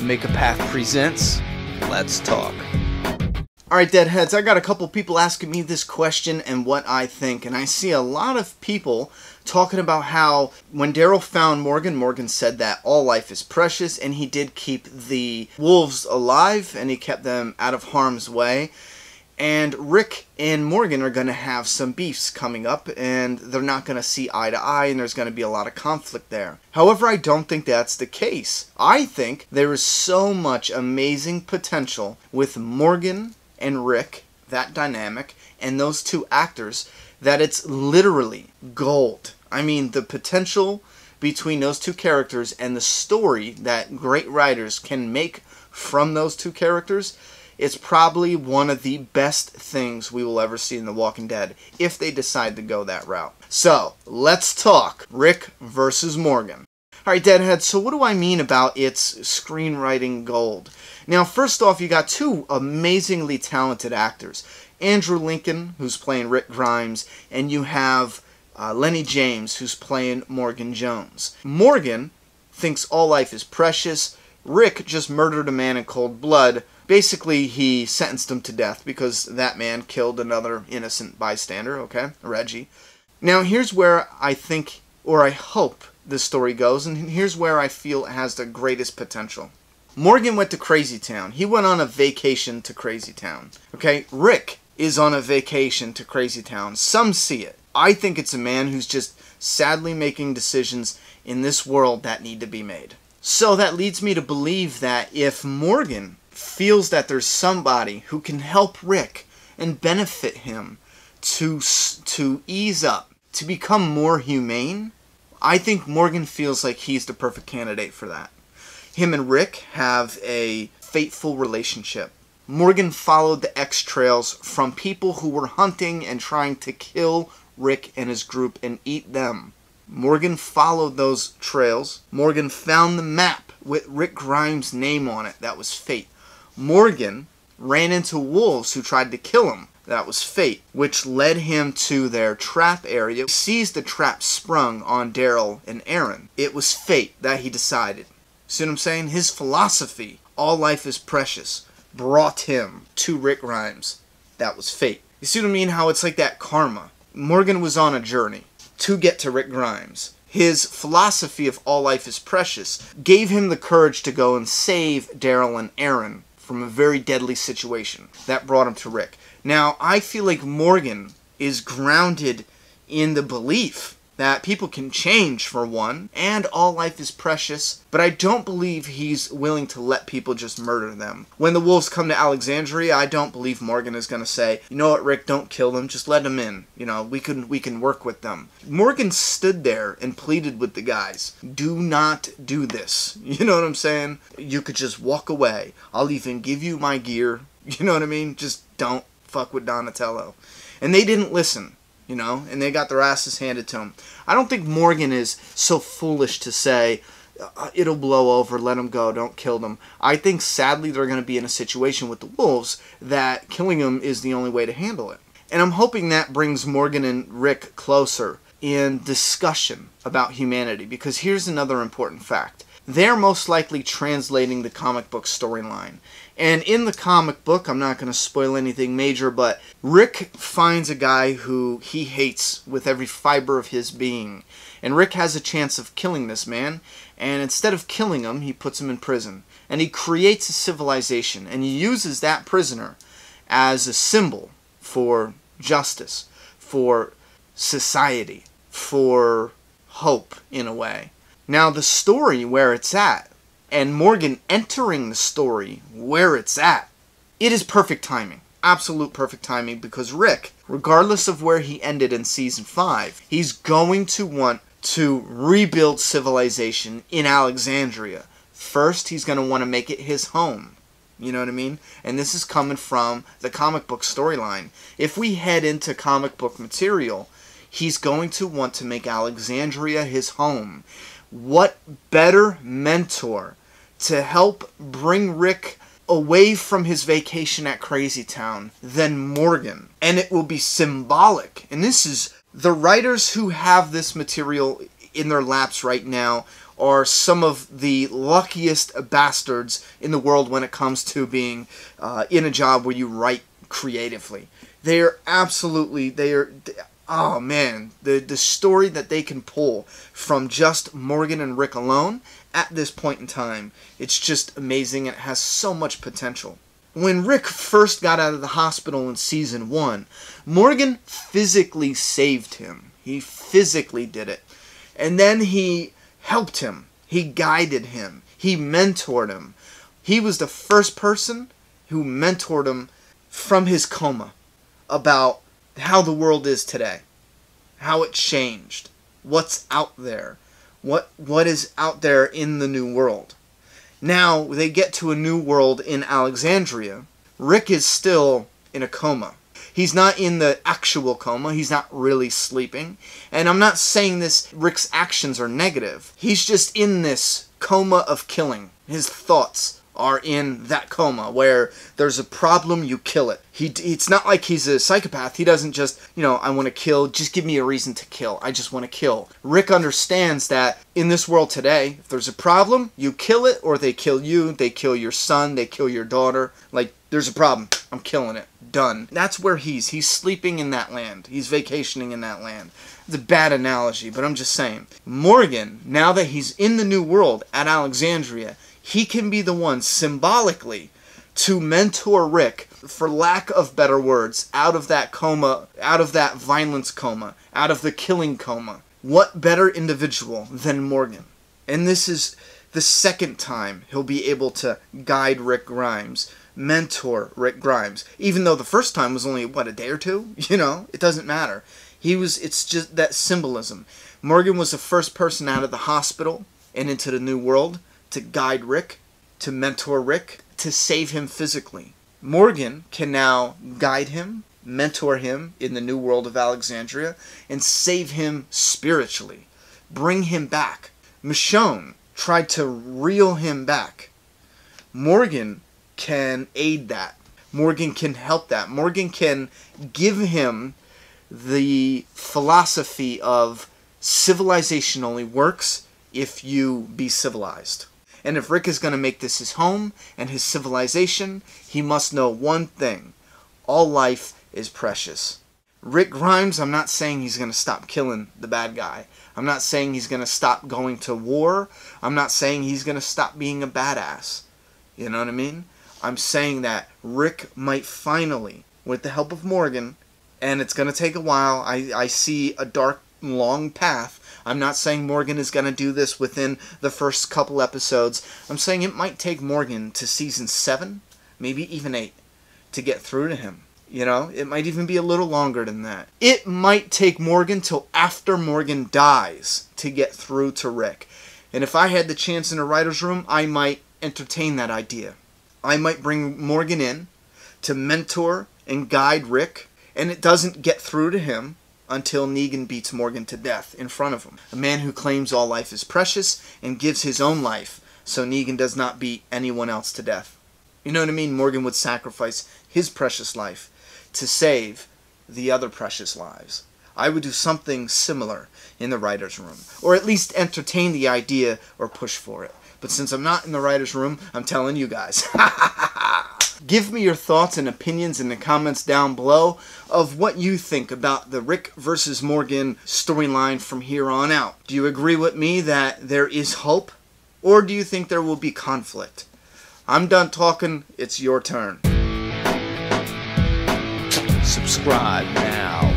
Make a Path presents Let's Talk. Alright, Deadheads, I got a couple people asking me this question and what I think, and I see a lot of people talking about how when Daryl found Morgan, Morgan said that all life is precious, and he did keep the wolves alive, and he kept them out of harm's way. And Rick and Morgan are going to have some beefs coming up, and they're not going to see eye to eye, and there's going to be a lot of conflict there. However, I don't think that's the case. I think there is so much amazing potential with Morgan and Rick, that dynamic, and those two actors, that it's literally gold. I mean, the potential between those two characters and the story that great writers can make from those two characters, it's probably one of the best things we will ever see in The Walking Dead, if they decide to go that route. So, let's talk Rick versus Morgan. Alright, Deadhead, so what do I mean about its screenwriting gold? Now, first off, you got two amazingly talented actors. Andrew Lincoln, who's playing Rick Grimes, and you have Lenny James, who's playing Morgan Jones. Morgan thinks all life is precious. Rick just murdered a man in cold blood. Basically, he sentenced him to death because that man killed another innocent bystander, okay? Reggie. Now, here's where I think, or I hope, this story goes, and here's where I feel it has the greatest potential. Morgan went to Crazy Town. He went on a vacation to Crazy Town. Okay? Rick is on a vacation to Crazy Town. Some see it. I think it's a man who's just sadly making decisions in this world that need to be made. So that leads me to believe that if Morgan feels that there's somebody who can help Rick and benefit him to ease up, to become more humane, I think Morgan feels like he's the perfect candidate for that. Him and Rick have a fateful relationship. Morgan followed the X trails from people who were hunting and trying to kill Rick and his group and eat them. Morgan followed those trails. Morgan found the map with Rick Grimes' name on it. That was fate. Morgan ran into wolves who tried to kill him. That was fate, which led him to their trap area. He sees the trap sprung on Daryl and Aaron. It was fate that he decided. See what I'm saying? His philosophy, all life is precious, brought him to Rick Grimes. That was fate. You see what I mean? How it's like that karma. Morgan was on a journey to get to Rick Grimes. His philosophy of all life is precious gave him the courage to go and save Daryl and Aaron from a very deadly situation. That brought him to Rick. Now, I feel like Morgan is grounded in the belief that people can change, for one, and all life is precious, but I don't believe he's willing to let people just murder them. When the wolves come to Alexandria, I don't believe Morgan is going to say, you know what, Rick, don't kill them, just let them in. You know, we can work with them. Morgan stood there and pleaded with the guys, do not do this. You know what I'm saying? You could just walk away. I'll even give you my gear. You know what I mean? Just don't fuck with Donatello. And they didn't listen. You know, and they got their asses handed to them. I don't think Morgan is so foolish to say, it'll blow over, let them go, don't kill them. I think, sadly, they're going to be in a situation with the wolves that killing them is the only way to handle it. And I'm hoping that brings Morgan and Rick closer in discussion about humanity, because here's another important fact. They're most likely translating the comic book storyline. And in the comic book, I'm not going to spoil anything major, but Rick finds a guy who he hates with every fiber of his being. And Rick has a chance of killing this man, and instead of killing him, he puts him in prison. And he creates a civilization, and he uses that prisoner as a symbol for justice, for society, for hope, in a way. Now, the story where it's at, and Morgan entering the story where it's at, it is perfect timing. Absolute perfect timing, because Rick, regardless of where he ended in Season 5, he's going to want to rebuild civilization in Alexandria. First, he's going to want to make it his home. You know what I mean? And this is coming from the comic book storyline. If we head into comic book material, he's going to want to make Alexandria his home. What better mentor to help bring Rick away from his vacation at Crazy Town than Morgan? And it will be symbolic. And this is the writers who have this material in their laps right now are some of the luckiest bastards in the world when it comes to being in a job where you write creatively. They are absolutely, oh man, the story that they can pull from just Morgan and Rick alone at this point in time, it's just amazing. It has so much potential. When Rick first got out of the hospital in season 1, Morgan physically saved him. He physically did it. And then he helped him. He guided him. He mentored him. He was the first person who mentored him from his coma about how the world is today, how it changed, what's out there, what is out there in the new world. Now they get to a new world in Alexandria. Rick is still in a coma. He's not in the actual coma. He's not really sleeping. And I'm not saying this, Rick's actions are negative. He's just in this coma of killing. His thoughts are in that coma where there's a problem, you kill it. It's not like he's a psychopath. He doesn't just, I want to kill, just give me a reason to kill. I just want to kill. Rick understands that in this world today, if there's a problem, you kill it, or they kill you, they kill your son, they kill your daughter. Like, there's a problem, I'm killing it. Done. That's where he's sleeping in that land. He's vacationing in that land. It's a bad analogy, but I'm just saying. Morgan, now that he's in the new world at Alexandria, he can be the one symbolically to mentor Rick, for lack of better words, out of that coma, out of that violence coma, out of the killing coma. What better individual than Morgan? And this is the second time he'll be able to guide Rick Grimes, mentor Rick Grimes. Even though the first time was only, a day or two? It doesn't matter. It's just that symbolism. Morgan was the first person out of the hospital and into the new world to guide Rick, to mentor Rick, to save him physically. Morgan can now guide him, mentor him in the new world of Alexandria, and save him spiritually. Bring him back. Michonne tried to reel him back. Morgan can aid that. Morgan can help that. Morgan can give him the philosophy of civilization only works if you be civilized. And if Rick is going to make this his home and his civilization, he must know one thing. All life is precious. Rick Grimes, I'm not saying he's going to stop killing the bad guy. I'm not saying he's going to stop going to war. I'm not saying he's going to stop being a badass. You know what I mean? I'm saying that Rick might finally, with the help of Morgan, and it's going to take a while, I see a dark, long path. I'm not saying Morgan is going to do this within the first couple episodes. I'm saying it might take Morgan to season 7, maybe even 8, to get through to him. It might even be a little longer than that. It might take Morgan till after Morgan dies to get through to Rick. And if I had the chance in a writer's room, I might entertain that idea. I might bring Morgan in to mentor and guide Rick, and it doesn't get through to him until Negan beats Morgan to death in front of him. A man who claims all life is precious and gives his own life so Negan does not beat anyone else to death. You know what I mean? Morgan would sacrifice his precious life to save the other precious lives. I would do something similar in the writer's room, or at least entertain the idea or push for it. But since I'm not in the writer's room, I'm telling you guys. Give me your thoughts and opinions in the comments down below of what you think about the Rick versus Morgan storyline from here on out. Do you agree with me that there is hope? Or do you think there will be conflict? I'm done talking. It's your turn. Subscribe now.